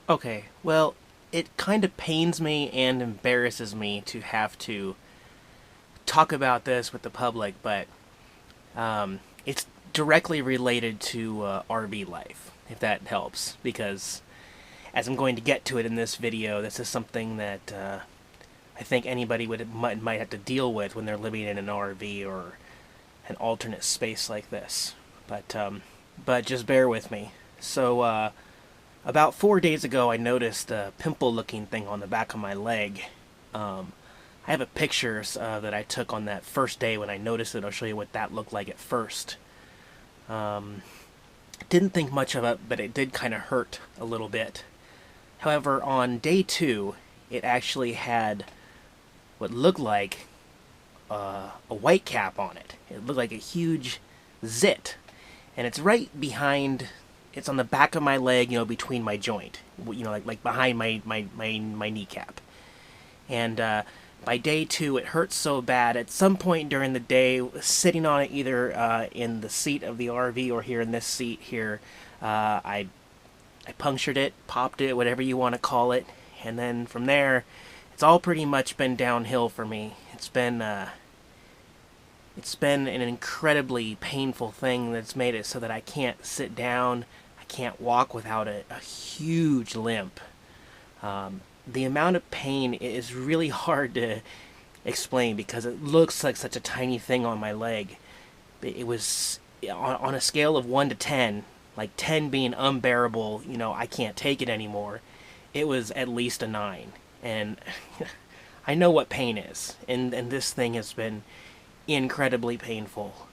Okay, well, it kind of pains me and embarrasses me to have to talk about this with the public, but it's directly related to RV life, if that helps, because as I'm going to get to it in this video, this is something that I think anybody might have to deal with when they're living in an RV or an alternate space like this. But just bear with me. So, about 4 days ago, I noticed a pimple-looking thing on the back of my leg. I have a picture that I took on that first day when I noticed it. I'll show you what that looked like at first. Didn't think much of it, but it did kind of hurt a little bit. However, on day 2, it actually had what looked like a white cap on it. It looked like a huge zit. And it's right behind, it's on the back of my leg, between my joint. Like behind my kneecap. And by day 2, it hurt so bad. At some point during the day, sitting on it either in the seat of the RV or here in this seat here, I punctured it, popped it, whatever you want to call it. And then from there, it's all pretty much been downhill for me. It's been an incredibly painful thing that's made it so that I can't sit down, I can't walk without a huge limp. The amount of pain is really hard to explain because it looks like such a tiny thing on my leg. It was on a scale of 1 to 10, like 10 being unbearable, I can't take it anymore. It was at least a 9. And I know what pain is, and this thing has been incredibly painful.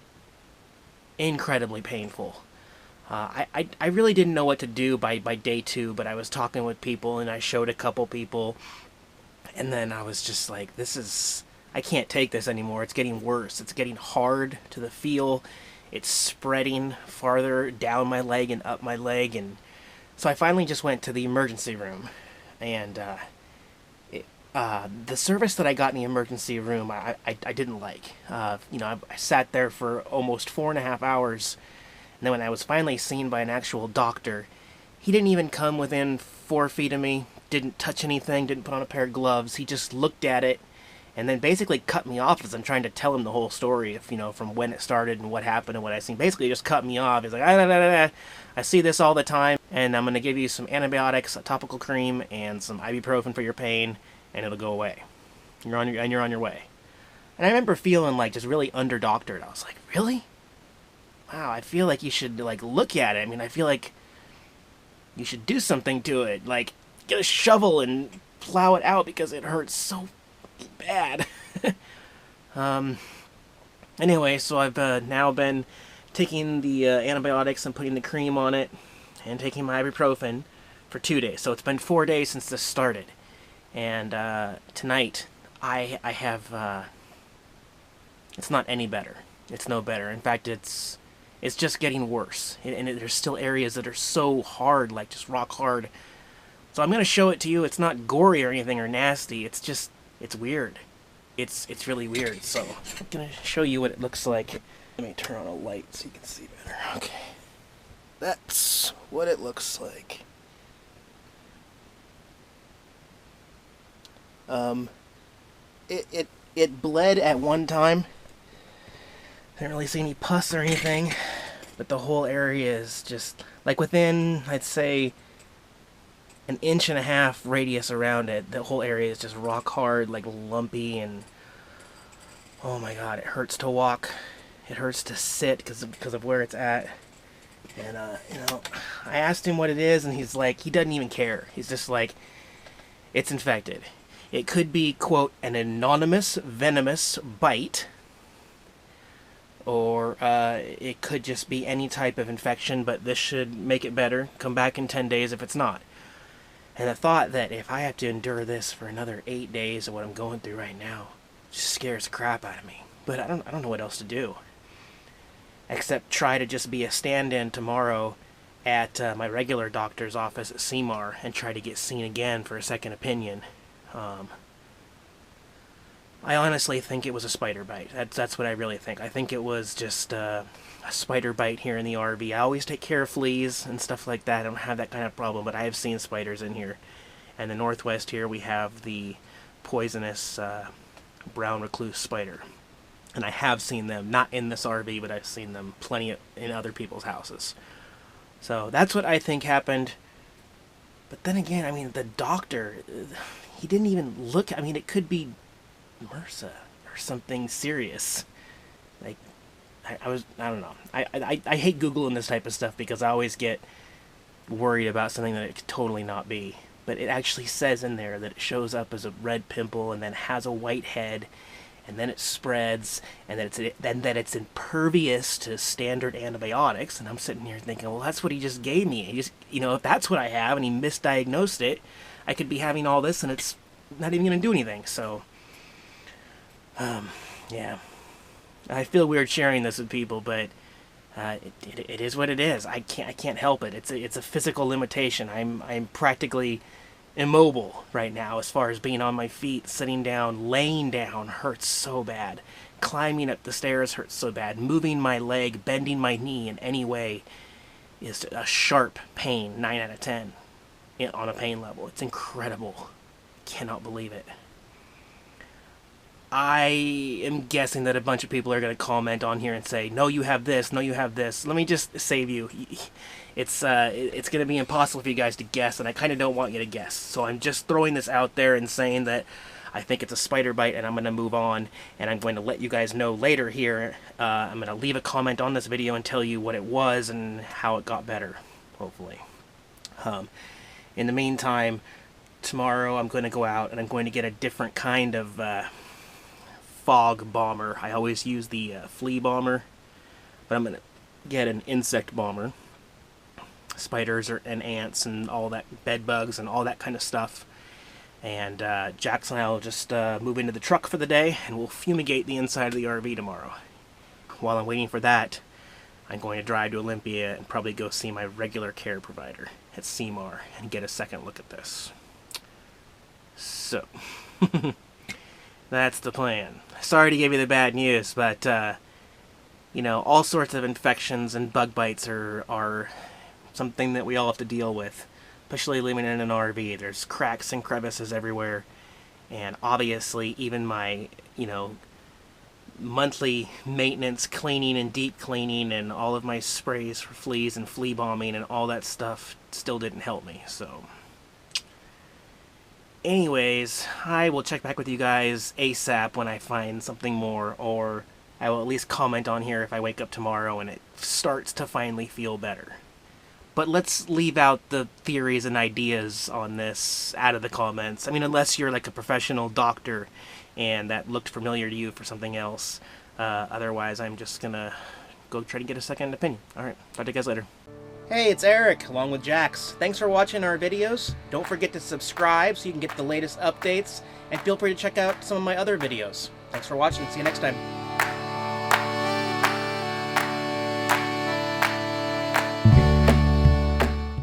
Incredibly painful. I really didn't know what to do by day 2, but I was talking with people, and I showed a couple people, and then I was just like, I can't take this anymore. It's getting worse. It's getting hard to the feel. It's spreading farther down my leg and up my leg, and so I finally just went to the emergency room, and the service that I got in the emergency room, I didn't like. I sat there for almost 4.5 hours, and then when I was finally seen by an actual doctor, he didn't even come within 4 feet of me, didn't touch anything, didn't put on a pair of gloves. He just looked at it, and then basically cut me off as I'm trying to tell him the whole story, from when it started and what happened and what I seen. Basically, just cut me off. He's like, I see this all the time, and I'm going to give you some antibiotics, a topical cream, and some ibuprofen for your pain, and it'll go away. You're on your way. And I remember feeling like just really under-doctored. I was like, really? Wow, I feel like you should look at it. I mean, I feel like you should do something to it. Like, get a shovel and plow it out because it hurts so bad. Anyway, so I've now been taking the antibiotics and putting the cream on it and taking my ibuprofen for 2 days. So it's been 4 days since this started. And tonight, I have, it's not any better. It's no better. In fact, it's just getting worse. And there's still areas that are so hard, like just rock hard. So I'm going to show it to you. It's not gory or anything or nasty. It's weird. It's really weird. So I'm going to show you what it looks like. Let me turn on a light so you can see better. Okay. That's what it looks like. It bled at one time. Didn't really see any pus or anything, but the whole area is just like within, I'd say, 1.5 inch radius around it. The whole area is just rock hard, like lumpy, and oh my god, it hurts to walk. It hurts to sit because of where it's at. And I asked him what it is, and he's like, he doesn't even care. He's just like, it's infected. It could be, quote, an anonymous venomous bite, or it could just be any type of infection, but this should make it better. Come back in 10 days if it's not. And the thought that if I have to endure this for another 8 days of what I'm going through right now just scares the crap out of me. But I don't know what else to do. Except try to just be a stand-in tomorrow at my regular doctor's office at CMAR and try to get seen again for a second opinion. I honestly think it was a spider bite. That's what I really think. I think it was just a spider bite here in the RV. I always take care of fleas and stuff like that. I don't have that kind of problem, but I have seen spiders in here. And the Northwest here, we have the poisonous brown recluse spider. And I have seen them, not in this RV, but I've seen them plenty in other people's houses. So that's what I think happened. But then again, I mean, the doctor, he didn't even look. I mean, it could be MRSA or something serious. Like, I don't know. I hate Googling this type of stuff because I always get worried about something that it could totally not be. But it actually says in there that it shows up as a red pimple and then has a white head, and then it spreads, and then that it's impervious to standard antibiotics. And I'm sitting here thinking, well, that's what he just gave me. He just, if that's what I have and he misdiagnosed it, I could be having all this and it's not even going to do anything. So, yeah. I feel weird sharing this with people, but it is what it is. I can't help it. It's a physical limitation. I'm practically immobile right now as far as being on my feet. Sitting down, laying down hurts so bad. Climbing up the stairs hurts so bad. Moving my leg, bending my knee in any way is a sharp pain, 9 out of 10 on a pain level. It's incredible. Cannot believe it. I am guessing that a bunch of people are going to comment on here and say, no, you have this, no, you have this. Let me just save you. It's going to be impossible for you guys to guess, and I kind of don't want you to guess. So I'm just throwing this out there and saying that I think it's a spider bite, and I'm going to move on, and I'm going to let you guys know later here. I'm going to leave a comment on this video and tell you what it was and how it got better, hopefully. In the meantime, tomorrow I'm going to go out and I'm going to get a different kind of fog bomber. I always use the flea bomber, but I'm going to get an insect bomber. Spiders and ants and all that, bed bugs and all that kind of stuff. And Jackson and I will just move into the truck for the day, and we'll fumigate the inside of the RV tomorrow. While I'm waiting for that, I'm going to drive to Olympia and probably go see my regular care provider at CMAR and get a second look at this. So, that's the plan. Sorry to give you the bad news, but, all sorts of infections and bug bites are something that we all have to deal with, especially living in an RV. There's cracks and crevices everywhere, and obviously even my, monthly maintenance cleaning and deep cleaning and all of my sprays for fleas and flea bombing and all that stuff still didn't help me. So anyways, I will check back with you guys ASAP when I find something more, or I will at least comment on here if I wake up tomorrow and it starts to finally feel better. But let's leave out the theories and ideas on this out of the comments. I mean, unless you're like a professional doctor and that looked familiar to you for something else. Otherwise, I'm just gonna go try to get a second opinion. Alright, talk to you guys later. Hey, it's Eric, along with Jax. Thanks for watching our videos. Don't forget to subscribe so you can get the latest updates, and feel free to check out some of my other videos. Thanks for watching. See you next time.